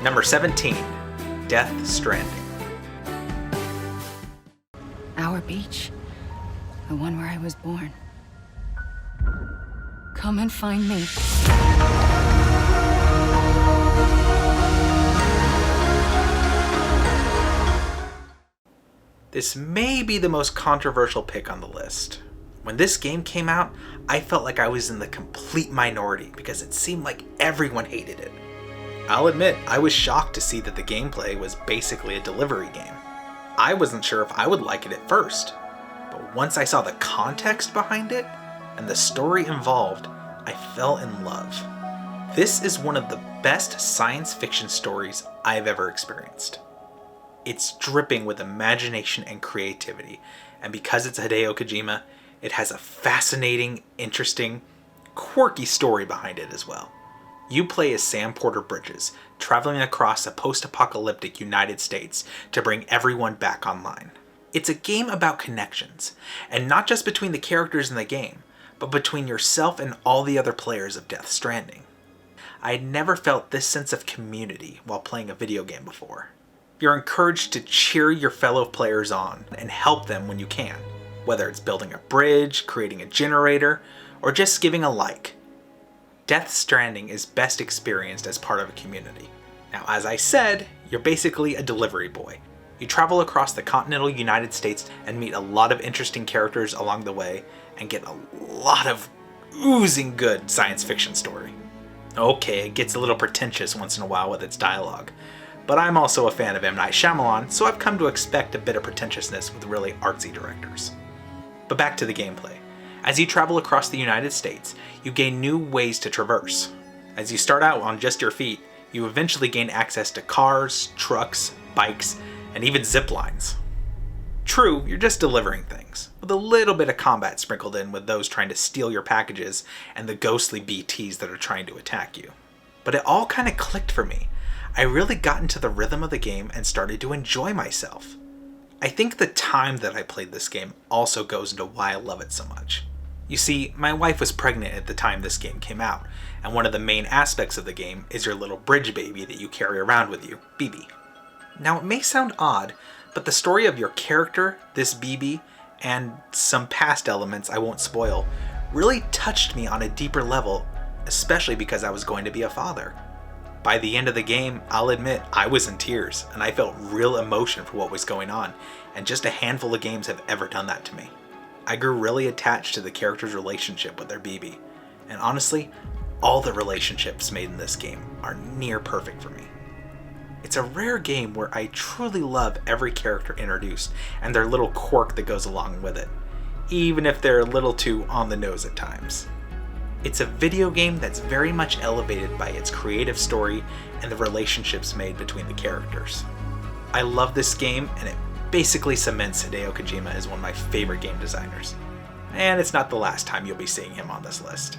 Number 17, Death Stranding. Our beach. The one where I was born. Come and find me. This may be the most controversial pick on the list. When this game came out, I felt like I was in the complete minority because it seemed like everyone hated it. I'll admit, I was shocked to see that the gameplay was basically a delivery game. I wasn't sure if I would like it at first, but once I saw the context behind it and the story involved, I fell in love. This is one of the best science fiction stories I've ever experienced. It's dripping with imagination and creativity, and because it's Hideo Kojima, it has a fascinating, interesting, quirky story behind it as well. You play as Sam Porter Bridges, traveling across a post-apocalyptic United States to bring everyone back online. It's a game about connections, and not just between the characters in the game, but between yourself and all the other players of Death Stranding. I had never felt this sense of community while playing a video game before. You're encouraged to cheer your fellow players on and help them when you can, whether it's building a bridge, creating a generator, or just giving a like. Death Stranding is best experienced as part of a community. Now, as I said, you're basically a delivery boy. You travel across the continental United States and meet a lot of interesting characters along the way and get a lot of oozing good science fiction story. Okay, it gets a little pretentious once in a while with its dialogue, but I'm also a fan of M. Night Shyamalan, so I've come to expect a bit of pretentiousness with really artsy directors. But back to the gameplay. As you travel across the United States, you gain new ways to traverse. As you start out on just your feet, you eventually gain access to cars, trucks, bikes, and even zip lines. True, you're just delivering things, with a little bit of combat sprinkled in with those trying to steal your packages and the ghostly BTs that are trying to attack you. But it all kind of clicked for me. I really got into the rhythm of the game and started to enjoy myself. I think the time that I played this game also goes into why I love it so much. You see, my wife was pregnant at the time this game came out, and one of the main aspects of the game is your little bridge baby that you carry around with you, BB. Now it may sound odd, but the story of your character, this BB, and some past elements I won't spoil, really touched me on a deeper level, especially because I was going to be a father. By the end of the game, I'll admit, I was in tears, and I felt real emotion for what was going on, and just a handful of games have ever done that to me. I grew really attached to the character's relationship with their BB, and honestly, all the relationships made in this game are near perfect for me. It's a rare game where I truly love every character introduced, and their little quirk that goes along with it, even if they're a little too on the nose at times. It's a video game that's very much elevated by its creative story and the relationships made between the characters. I love this game, and it basically cements Hideo Kojima as one of my favorite game designers. And it's not the last time you'll be seeing him on this list.